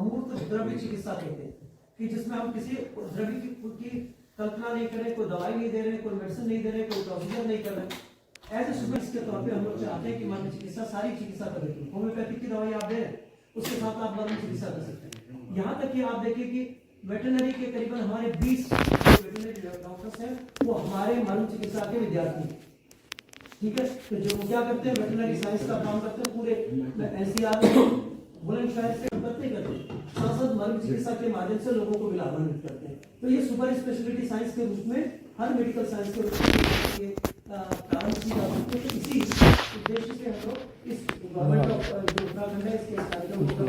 अमूर्त द्रव्य चिकित्सा कहते हैं, कि जिसमें हम किसी द्रव्य की कल्पना नहीं कर रहे, कोई दवाई नहीं दे रहे, कोई मेडिसिन नहीं दे रहे, कोई प्रोसीजर नहीं कर रहे। एज ए सुपर के तौर पे हम लोग चाहते हैं कि मर्म चिकित्सा सारी चिकित्सा कर देती है। होम्योपैथिक की दवाई आप दे रहे हैं, उसके साथ आप मर्म चिकित्सा कर सकते हैं। यहाँ तक कि आप देखिए कि वेटरनरी के करीबन हमारे 20 वेटरनरी डॉक्टर्स हैं, वो हमारे मर्म चिकित्सा के विद्यार्थी हैं। ठीक है, तो जो क्या करते हैं, वेटरनरी साइंस का काम करते हैं, पूरे एनसीआर में बुलंदशहर से करते सांसद मर्म चिकित्सा के माध्यम से लोगों को लाभान्वित करते हैं। तो ये सुपर स्पेशलिटी साइंस के रूप में हर मेडिकल साइंस के रूप में प्रारंभ की जा सकती है। तो इसी उद्देश्य से हम लोग इस गवर्नमेंट ऑफ जो उत्तराखंड है इसके कार्यक्रम को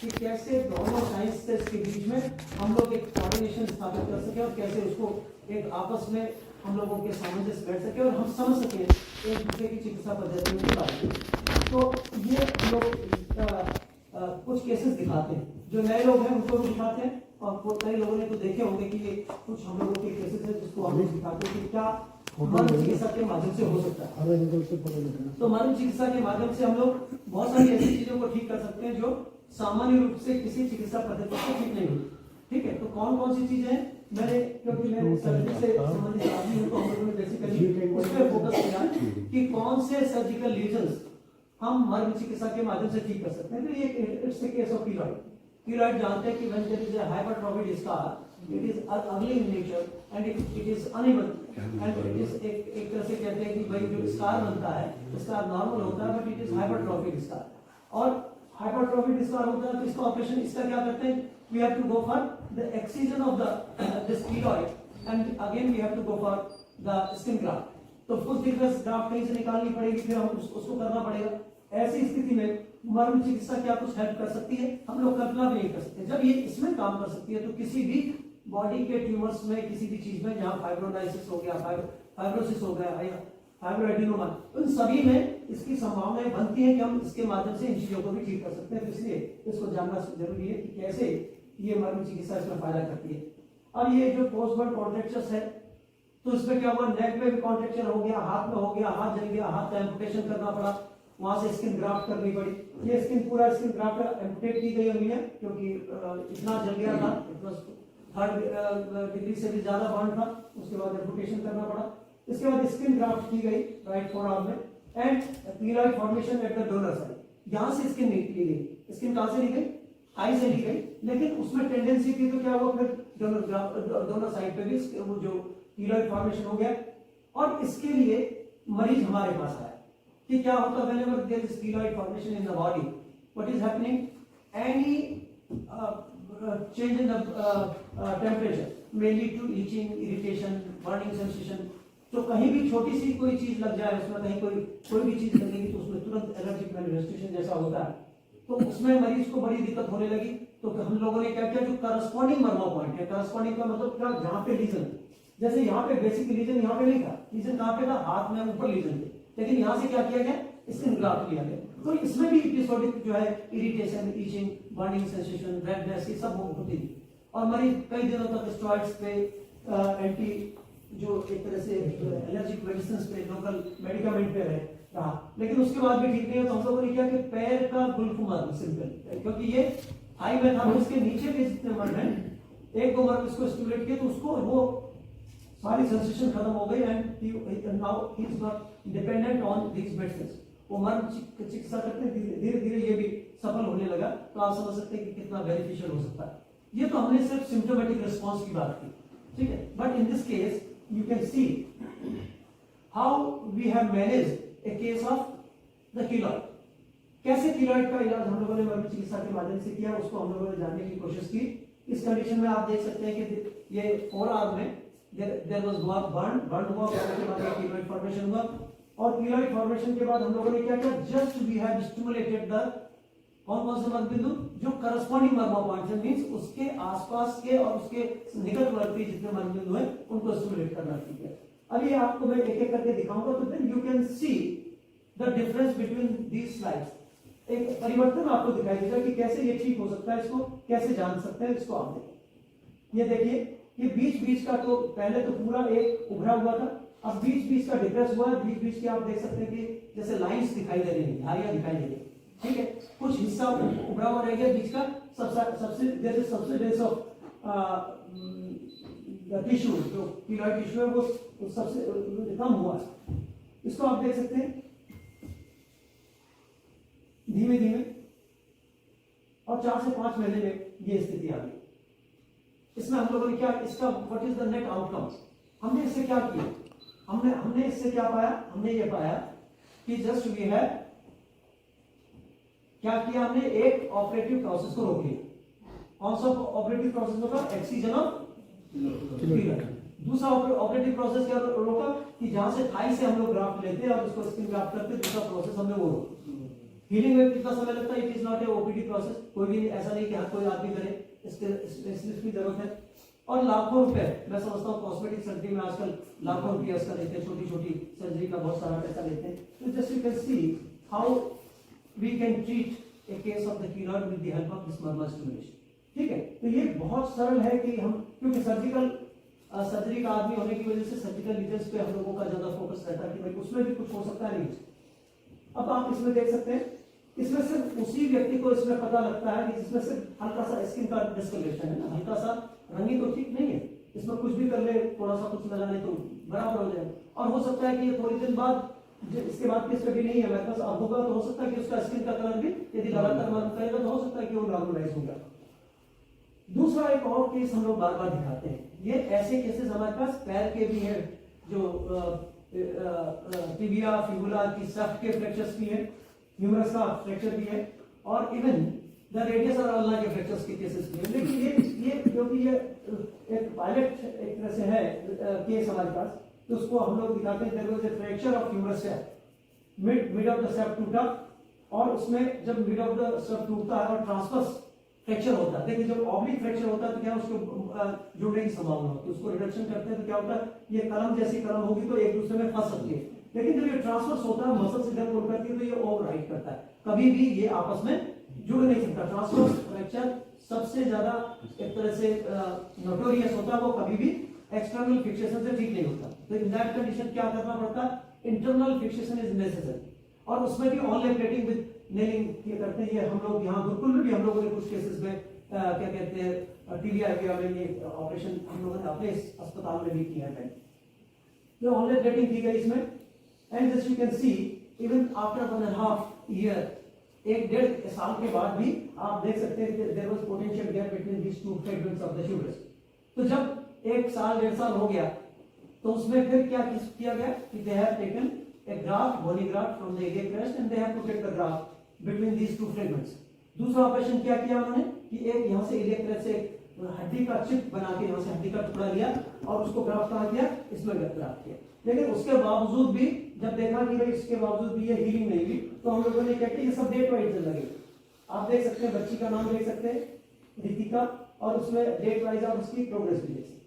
कि कैसे दोनों साइंस के बीच में हम लोग एक कोऑर्डिनेशन स्थापित कर सके और कैसे उसको एक आपस में हम लोगों के सामंजस्य बैठ सके और हम समझ सके एक दूसरे की चिकित्सा पद्धतियों के बारे में। तो ये हम लोग कुछ केसेस दिखाते हैं, जो नए लोग हैं उनको भी दिखाते हैं, और कई लोगों ने तो देखे होंगे कि ये कुछ हम लोगों के केसेस हैं जिसको हम लोग दिखाते हैं कि क्या मर्म चिकित्सा के माध्यम से हो सकता है। तो मर्म चिकित्सा के माध्यम से हम लोग बहुत सारी ऐसी चीजों को ठीक कर सकते हैं जो सामान्य रूप से किसी चिकित्सा पद्धति से ठीक नहीं होती। ठीक है, तो कौन कौन सी चीजें हैं, मैंने क्योंकि मैं सर्जरी से संबंधित आदमी हूं तो हम लोगों ने बेसिकली उस पर फोकस किया कि कौन से सर्जिकल लीजन्स हम मर्म चिकित्सा के माध्यम से ठीक कर सकते हैं। तो ये it's the case of keloid. Keloid जानते हैं कि when there is a hypertrophied scar, it is ugly in nature and it is uneven, and it is एक तरह से कहते हैं कि भाई जो स्कार बनता है, स्कार नॉर्मल होता है but it is hypertrophied scar, और हाइपरट्रॉफिड स्कार होता है तो इसका ऑपरेशन, इसका क्या करते हैं, we have to go for the excision of the this keloid and again we have to go for the skin graft. तो फुल थिकनेस ग्राफ्ट कहीं से निकालनी पड़ेगी, फिर हम उसको करना पड़ेगा। ऐसी स्थिति में मर्म चिकित्सा क्या कुछ हेल्प कर सकती है, हम लोग कल्पना भी नहीं कर सकते। जब ये इसमें काम कर सकती है तो किसी भी बॉडी के ट्यूमर्स में, किसी भी चीज में जहाँ फाइब्रोलाइसिस हो गया, फाइब्रोसिस हो गया या फाइब्रोएडिनोमा, उन सभी में इसकी संभावनाएं बनती है कि हम इसके माध्यम से इन चीजों को भी ठीक कर सकते हैं। तो इसलिए इसको जानना जरूरी है कि कैसे ये मर्म चिकित्सा इसमें फायदा करती है। अब ये जो पोस्टबर्न कॉन्ट्रैक्चर्स है, तो इसमें क्या हुआ, नेक में भी कॉन्ट्रैक्चर हो गया, हाथ में हो गया, हाथ जल गया, हाथ का एम्पुटेशन करना पड़ा, वहां से स्किन ग्राफ्ट करनी पड़ी। ये स्किन पूरा स्किन ग्राफ्ट एम्पुटेट की गई हुई है क्योंकि इतना जल गया था, थर्ड डिग्री से भी ज्यादा बर्न था, उसके बाद एम्पुटेशन करना पड़ा। इसके बाद स्किन ग्राफ्ट की गई राइट फोरआर्म में, and keloid formation at the donor side. यहां से स्किन ली गई, स्किन कहां से ली गई, आई से ली गई, लेकिन उसमें टेंडेंसी थी तो क्या हुआ, फिर डोनर साइड पे भी वो जो कीलॉइड फॉर्मेशन हो गया। और इसके लिए मरीज हमारे पास आया कि क्या होता है, whenever there is keloid formation in the body, what is happening, any change in the temperature may lead to itching, irritation, burning sensation। तो कहीं भी छोटी सी कोई चीज लग जाए, उसमें कहीं कोई भी चीज लगेगी तो उसमें तुरंत एलर्जिक मैनिफेस्टेशन जैसा होता है, तो उसमें मरीज को बड़ी दिक्कत होने लगी। तो हम लोगों ने क्या किया, जो करस्पॉन्डिंग मर्मा पॉइंट है, करस्पॉन्डिंग का मतलब क्या, जहां पे लीजन, जैसे यहाँ पे बेसिक लीजन यहाँ पे नहीं था, लीजन कहाँ पे था, हाथ में ऊपर लीजन थे, लेकिन यहाँ से क्या किया गया, स्किन ग्राफ्ट लिया गया। तो इसमें भी एपिसोडिक जो है irritation, itching, burning sensation, redness, ये सब होती थी। और मरीज कई दिनों तक स्टेरॉइड्स पे, एंटी जो एक तरह से एलर्जिक मेडिसिन पे, लोकल मेडिकामेंट पे रहा, लेकिन उसके बाद भी ठीक नहीं है। तो हम लोगों ने क्या कि पैर का गुल्फ मर्म, सिंपल, क्योंकि ये हाई में था, उसके नीचे के जितने मर्म हैं, एक दो मर्म इसको स्टिमुलेट किया तो उसको वो सारी सेंसेशन खत्म हो गई, and now he is not dependent on these medicine. वो मर्म चिकित्सा करते धीरे धीरे ये भी सफल होने लगा। तो आप समझ सकते हैं कि कितना बेनिफिशियल हो सकता है। ये तो हमने सिर्फ सिम्टोमेटिक रिस्पॉन्स की बात की, ठीक है, but in this case you can see how we have managed a case of the keloid। कैसे कीलॉइड का इलाज हम लोगों ने मर्म चिकित्सा के माध्यम से किया, उसको हम लोगों ने जानने की कोशिश की। इस कंडीशन में आप देख सकते हैं कि ये फोरआर्म में देयर वाज बर्न हुआ, उसके बाद कीलॉइड फॉर्मेशन हुआ, और कीलॉइड फॉर्मेशन के बाद हम लोगों ने क्या किया, just we have stimulated the कौन से मर्म बिंदु, जो करस्पॉन्डिंग मर्मा पॉइंट है, मींस उसके आसपास के और उसके निकटवर्ती जितने मर्म बिंदु हैं उनको स्टिमुलेट करना, ठीक है। अब ये आपको मैं एक एक करके दिखाऊंगा, तो then you can see the difference between these slides. एक परिवर्तन आपको दिखाई देगा कि कैसे ये ठीक हो सकता है, इसको कैसे जान सकते हैं, इसको आप देखिए। ये देखिए, ये बीच का तो पहले तो पूरा एक उभरा हुआ था, अब बीच का डिप्रेस हुआ है। बीच की आप देख सकते हैं कि जैसे लाइंस दिखाई दे रही है, धारियां दिखाई दे रही है। ठीक है, कुछ हिस्सा उभरा हुआ रह गया बीच का, सबसे बेस ऑफ टिश्यू, जो कीलॉइड टिश्यू है वो सबसे कम हुआ है। इसको आप देख सकते हैं धीमे धीमे, और 4 से 5 महीने में ये स्थिति आ गई। इसमें हम लोगों ने क्या, इसका what is the net outcome, हमने इससे क्या किया, हमने इससे क्या पाया, हमने ये पाया कि जस्ट वी हैव क्या किया, हमने एक ऑपरेटिव प्रोसेस को रोक लिया। कौन सा ऑपरेटिव प्रोसेस होगा, एक्सीजन ऑफ कीलॉइड। दूसरा ऑपरेटिव प्रोसेस क्या रोका कि जहां से थाई से हम लोग ग्राफ्ट लेते हैं और उसको स्किन ग्राफ्ट करते हैं, दूसरा प्रोसेस हमने वो रोका। हीलिंग में कितना समय लगता है, it is not a OPD process, कोई भी ऐसा नहीं कि हर कोई आदमी करे, इसके स्पेशलिस्ट की जरूरत है। और लाखों रुपए, मैं समझता हूँ कॉस्मेटिक सर्जरी में आजकल लाखों रुपया इसका लेते हैं, छोटी छोटी सर्जरी का बहुत सारा पैसा लेते हैं। तो just you can see how we can treat a case of the keloid with the help of this marma stimulation. ठीक है, तो ये बहुत सरल है कि हम, क्योंकि सर्जरी का आदमी होने की वजह से सर्जिकल लीजन्स पे हम लोगों का ज्यादा फोकस रहता है कि भाई उसमें भी कुछ हो सकता है नहीं। अब आप इसमें देख सकते हैं, इसमें सिर्फ उसी व्यक्ति को इसमें पता लगता है कि जिसमें सिर्फ हल्का सा स्किन का डिस्कलरेशन है ना, हल्का सा रंगी तो ठीक नहीं है, इसमें कुछ भी कर ले, थोड़ा सा कुछ लगा ले तो बराबर हो जाए। और हो सकता है कि ये थोड़ी दिन बाद, इसके बाद किस भी नहीं है मेरे पास, अब होगा तो हो सकता है कि उसका स्किन का कलर भी यदि लगातार मालूम करेगा तो हो सकता है कि वो नॉर्मलाइज होगा। दूसरा एक और केस हम लोग बार बार दिखाते हैं, ये ऐसे केसेस हमारे पास पैर के भी है, जो टिबिया फिबुला की सफ्ट के फ्रैक्चर्स भी है, ह्यूमरस का फ्रैक्चर भी है, और इवन द रेडियस और अल्ना के फ्रैक्चर्स के केसेस भी है। लेकिन ये क्योंकि ये एक पायलट एक तरह से है केस हमारे पास, तो उसको हम लोग दिखाते हैं। There was a fracture of humerus shaft, mid of the shaft टूटा, और उसमें जब मिड ऑफ द शेफ्ट टूटता है और ट्रांसवर्स फ्रैक्चर होता है, देखिए जब ऑब्लिक फ्रैक्चर होता है तो क्या उसको जुड़ने की संभावना होती है, उसको रिडक्शन करते हैं तो क्या होता है, ये कलम जैसी कलम होगी तो एक दूसरे में फंस सकती है। लेकिन जब ये ट्रांसवर्स होता है, मसल इधर पुल करती है तो ये ओवरराइड करता है, कभी भी ये आपस में जुड़ नहीं सकता। ट्रांसवर्स फ्रैक्चर सबसे ज्यादा एक तरह से नोटोरियस होता है, वो कभी भी एक्सटर्नल फिक्सेशन से ठीक नहीं होता। तो इन दैट कंडीशन क्या करना पड़ता है, इंटरनल फिक्सेशन इज नेसेसरी, और उसमें भी ऑनलाइन प्लेटिंग विद नेलिंग ये करते हैं। हम लोग यहाँ गुरुकुल में भी हम लोगों ने कुछ केसेस में क्या कहते हैं टीबीआई में ये ऑपरेशन हम लोगों ने अपने अस्पताल में भी किया है। तो ऑनलाइन प्लेटिंग की गई इसमें, and just you can see even after 1.5 year, 1.5 साल के बाद भी आप देख सकते हैं कि there was potential gap between these two fragments of the humerus. तो जब 1 साल 1.5 साल हो गया तो उसमें फिर क्या किया गया कि they have taken a graft, bony graft from the iliac crest and they have put the graft between these two fragments. दूसरा ऑपरेशन क्या किया उन्होंने कि एक यहाँ से iliac crest से हड्डी का चिप बना के यहाँ से हड्डी का टुकड़ा लिया और उसको ग्राफ्ट कहाँ किया, इसमें ग्राफ्ट किया। लेकिन उसके बावजूद भी जब देखा कि भाई इसके बावजूद भी ये हीलिंग नहीं हुई, तो हम लोगों ने क्या किया, ये सब डेट वाइज लगे। आप देख सकते हैं, बच्ची का नाम देख सकते हैं रितिका, और उसमें डेट वाइज आप उसकी प्रोग्रेस भी देख सकते हैं।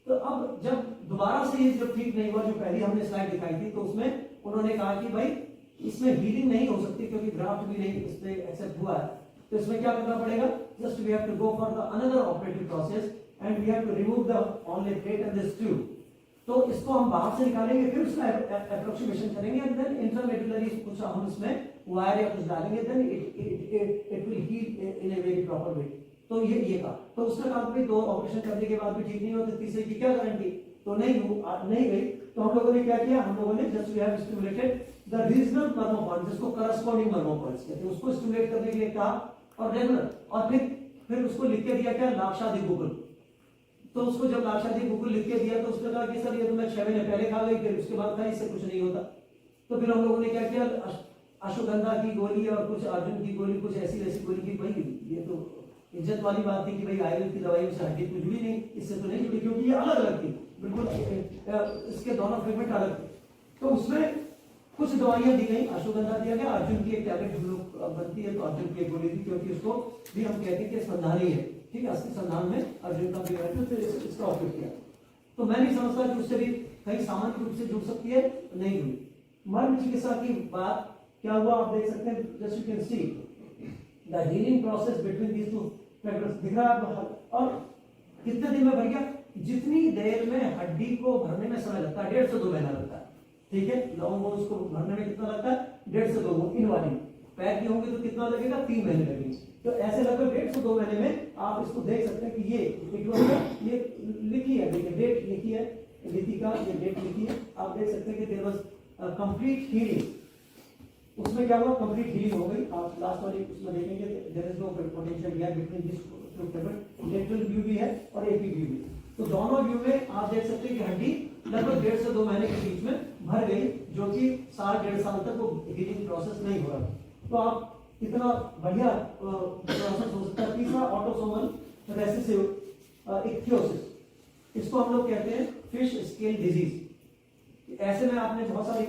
तो अब जब दोबारा से ये जब ठीक नहीं हुआ, जो पहली हमने स्लाइड दिखाई थी, तो उसमें उन्होंने कहा कि भाई इसमें हीलिंग नहीं हो सकती क्योंकि ग्राफ्ट भी नहीं इसमें एक्सेप्ट हुआ है, तो इसमें क्या करना पड़ेगा, just we have to go for the another operative process and we have to remove the online plate and the screw. तो इसको हम बाहर से निकालेंगे, फिर उसका अप्रोक्सीमेशन करेंगे एंड देन इंटरमेडुलरी कुछ हम इसमें वायर या कुछ डालेंगे, then it will heal in a very proper way. तो ये का तो उसने कहा कि 2 ऑपरेशन करने के बाद भी ठीक नहीं होता, तीसरे की क्या गारंटी, तो नहीं गई। तो हम लोगों ने क्या किया, हम लोगों ने just we have stimulated the regional marma point, जिसको करस्पॉन्डिंग मर्मो पॉइंट्स कहते हैं, उसको स्टिमुलेट करने के लिए कहा और रेगुलर, और फिर उसको लिख के दिया क्या, लाक्षादि गुगुल। तो उसको जब लाक्षादि गुगुल लिख के दिया तो उसने कहा कि सर ये तो मैं 6 महीने पहले खा गई, फिर उसके बाद खाई, इससे कुछ नहीं होता। तो फिर हम लोगों ने क्या किया, अश्वगंधा की गोली और कुछ अर्जुन की गोली, कुछ ऐसी वैसी गोली की, भाई ये तो इज्जत वाली बात थी कि भाई आयुर्वेद की दवाइयों से हड्डी तो जुड़ी नहीं, इससे तो नहीं जुड़ी, क्योंकि ये अलग अलग थी बिल्कुल, इसके दोनों फ्रेगमेंट अलग थे। तो उसमें कुछ दवाइयां दी गई, अश्वगंधा दिया गया, अर्जुन की एक टैबलेट बनती है तो अर्जुन की एक गोली दी, क्योंकि उसको भी हम कहते हैं कि संधानी है, ठीक है, असली संधान में अर्जुन का भी है, तो इसका उपयोग किया। तो मैं नहीं समझता कि उससे भी कहीं सामान्य रूप से जुड़ सकती है, नहीं हुई। मर्म चिकित्सा की बात क्या हुआ, आप देख सकते हैं, just you can see the healing process between these two fragments दिख रहा है। और कितने दिन में भर गया, जितनी देर में हड्डी को भरने में समय लगता है, 1.5 से 2 महीना लगता है, ठीक है। लॉन्ग बोन्स को भरने में कितना लगता है, 1.5 से 2 इनवालिन। पैर के होंगे तो कितना लगेगा, 3 महीने लगेंगे। तो ऐसे लगभग 1.5 से 2 महीने में आप इसको देख सकते हैं कि ये लिखी है, देखिए डेट लिखी है, रीतिका ये डेट लिखी है, आप देख सकते हैं कि देयर वाज कंप्लीट हीलिंग। उसमें क्या हुआ, कंप्लीट हीलिंग हो गई। आप लास्ट वाली उसमें देखेंगे there is no potential gap between this two table, lateral view भी है और एपी व्यू भी। तो दोनों व्यू में आप देख सकते हैं कि हड्डी लगभग 1.5 से 2 महीने के बीच में भर गई, जो कि 1.5 साल तक वो हीलिंग प्रोसेस नहीं हो रहा। तो आप कितना बढ़िया प्रोसेस हो सकता है। तीसरा ऑटोसोमल रेसेसिव इक्थियोसिस, इसको हम लोग कहते हैं फिश स्केल डिजीज। ऐसे में आपने बहुत सारे,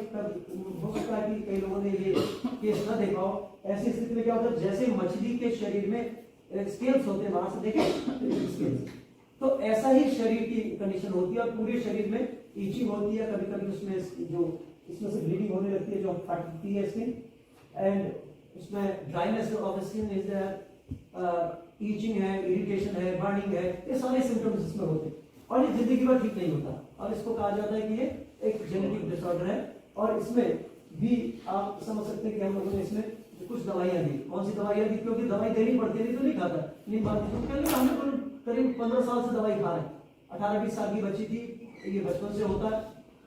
हो सकता है कि कई लोगों ने ये केस ना देखा हो। ऐसी स्थिति में क्या होता है, जैसे मछली के शरीर में स्केल्स होते हैं, वहां से देखें स्केल्स, तो ऐसा ही शरीर की कंडीशन होती है और पूरे शरीर में ईचिंग होती है। कभी कभी उसमें जो इसमें से ब्लीडिंग होने लगती है, जो फटती है स्किन, एंड उसमें dryness of skin is there, itching है, इरिटेशन है, बर्निंग है, ये सारे सिम्टम्स इसमें होते हैं और ये जिंदगी भर ठीक नहीं होता। और इसको कहा जाता है कि ये एक जेनेटिक डिसऑर्डर है। और इसमें भी आप समझ सकते हैं कि हम लोगों ने इसमें कुछ दवाइयां दी। कौन सी दवाइयां दी, क्योंकि दवाई देनी पड़ती है, नहीं तो नहीं खाता, नहीं बात तो पहले हमने करीब 15 साल से दवाई खा रहे हैं। 18-20 साल की बच्ची थी, ये बचपन से होता है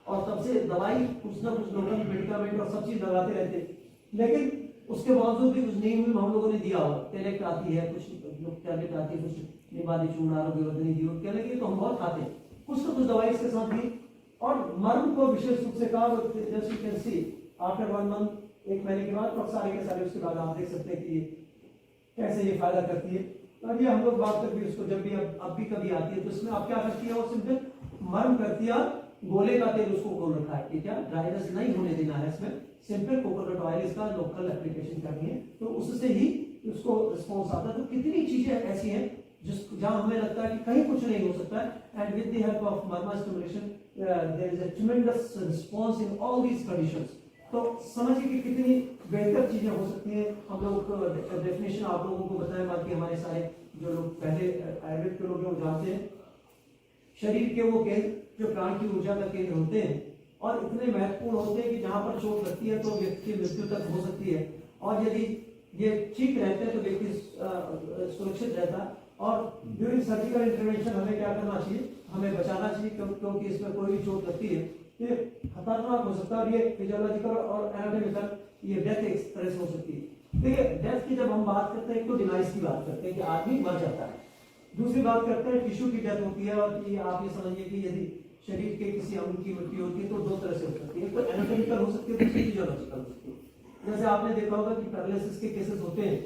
और तब से दवाई कुछ ना कुछ लोकल मेडिकामेंट और सब चीज लगाते रहते हैं। लेकिन उसके बावजूद भी कुछ नहीं हुई, हम लोगों ने दिया हुआ टेलेक्ट आती है, कुछ टैबलेट आती है, कुछ निबादी चूर्ण, आरोग्य वर्धनी दी, कह लगे तो हम बहुत खाते हैं, कुछ तो कुछ दवाई इसके साथ दी। और मर्म को विशेष रूप से कहा, जैसे you can C after 1 month, 1 महीने के बाद, और सारे के सारे उसके बाद आप देख सकते हैं कि कैसे ये फायदा करती है। अब ये हम लोग बात करते हैं उसको, जब भी अब भी कभी आती है तो इसमें आप क्या करती है, वो सिंपल मर्म करती है, गोले का तेल उसको खोल रखा है, ठीक है, ड्राइनेस नहीं होने देना है इसमें, सिंपल कोकोनट ऑयल इसका लोकल एप्लीकेशन करनी है, तो उससे ही उसको रिस्पॉन्स आता है। तो कितनी चीजें ऐसी हैं जहां हमें लगता है कि कहीं कुछ नहीं हो सकता है, and with the help of marma stimulation there is a tremendous response in all these conditions. तो समझिए कि कितनी बेहतर चीजें हो सकती हैं। हम लोग डेफिनेशन आप लोगों को बताएं, बाकी हमारे सारे जो लोग पहले आयुर्वेद के लोग हैं वो जानते हैं। शरीर के वो केंद्र जो प्राण की ऊर्जा का केंद्र होते हैं और इतने महत्वपूर्ण होते हैं कि जहां पर चोट लगती है तो व्यक्ति की मृत्यु तक हो सकती है, और यदि ये ठीक रहते हैं तो व्यक्ति सुरक्षित रहता है। और ड्यूरिंग सर्जिकल इंटरवेंशन हमें क्या करना चाहिए, हमें बचाना चाहिए, क्योंकि इसमें कोई भी चोट लगती है ये खतरनाक हो सकता है, और ये फिजियोलॉजिकल और एनाटॉमिकल ये डेथ एक तरह से हो सकती है। देखिए डेथ की जब हम बात करते हैं तो डिवाइस की बात करते हैं कि आदमी मर जाता है, दूसरी बात करते हैं टिश्यू की डेथ होती है। और कि आप ये समझिए कि यदि शरीर के किसी अंग की मृत्यु होती है तो 2 तरह से हो सकती है, तो एनाटॉमिकल हो सकती है, दूसरी फिजियोलॉजिकल हो सकती है। जैसे आपने देखा होगा कि पैरालिसिस के केसेस होते हैं,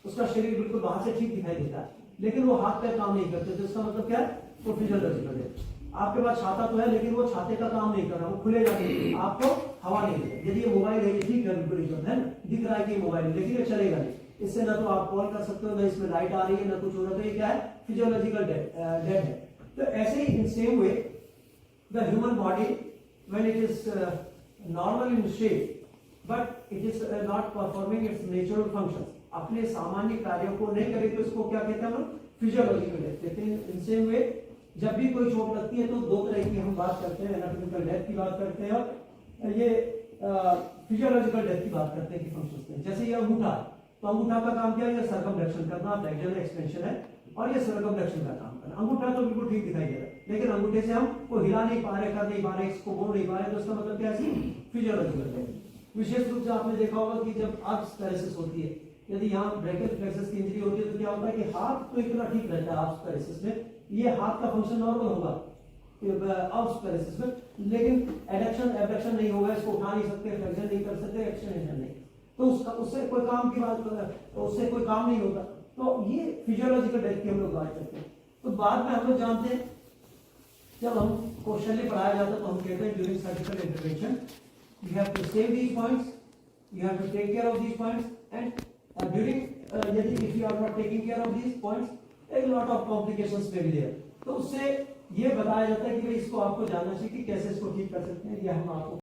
उसका शरीर बिल्कुल बाहर से ठीक दिखाई देता है लेकिन वो हाथ पैर काम नहीं करते, तो इसका मतलब क्या है, वो फिजियोलॉजिकल है। आपके पास छाता तो है लेकिन वो छाते का काम नहीं कर रहा, वो खुलेगा नहीं, आपको हवा नहीं देगा। यदि ये मोबाइल है, ठीक है, बिल्कुल है, दिख रहा है कि मोबाइल, लेकिन ये चलेगा नहीं, इससे ना तो आप कॉल कर सकते हो, ना इसमें लाइट आ रही है, ना कुछ हो रहा है, तो ये क्या है, फिजियोलॉजिकल डेड है। तो ऐसे ही in same way the human body when it is normal in shape but it is not performing its natural functions, अपने सामान्य कार्यों को नहीं करे तो इसको क्या कहते हैं हम, फिजियोलॉजिकल डेथ। लेकिन इन सेम वे जब भी कोई चोट लगती है तो 2 तरह की हम बात करते हैं, एनाटॉमिकल डेथ की बात करते हैं और ये फिजियोलॉजिकल डेथ की बात करते हैं कि फंक्शंस में। जैसे ये अंगूठा, तो अंगूठा का काम क्या है, ये सर्कमफ्लेक्शन करना, फ्लेक्शन एक्सपेंशन है, और ये सर्कमफ्लेक्शन का काम करना। अंगूठा तो बिल्कुल ठीक दिखाई दे रहा है लेकिन अंगूठे से हम को हिला नहीं पा रहे, कर नहीं पा रहे, इसको बोल नहीं पा रहे, तो इसका मतलब क्या है, फिजियोलॉजिकल डेथ। विशेष रूप से आपने देखा होगा कि जब आर्थराइटिस होती है, यदि यहाँ ब्रैकियल प्लेक्सस की इंजरी होती है तो क्या होता है कि हाथ तो इतना ठीक रहता है आर्थराइटिस में, ये हाथ का फंक्शन नॉर्मल होगा आर्थराइटिस में, लेकिन एडक्शन एबडक्शन नहीं होगा, इसको उठा नहीं सकते, फ्लेक्शन नहीं कर सकते, एक्सटेंशन नहीं, तो उससे कोई काम की बात, तो उससे कोई काम नहीं होता। तो ये फिजियोलॉजिकल डेथ की हम लोग बात करते हैं। तो बाद में हम लोग जानते हैं, जब हम क्वेश्चन पढ़ाया जाता है तो हम कहते हैं during surgical intervention you have to save these points, you have to take care of these points, and during यदि if you are not taking care of these points एक लॉट ऑफ कॉम्प्लिकेशंस में भी there. तो उससे ये बताया जाता है कि भाई इसको आपको जानना चाहिए कि कैसे इसको ठीक कर सकते हैं, ये हम आपको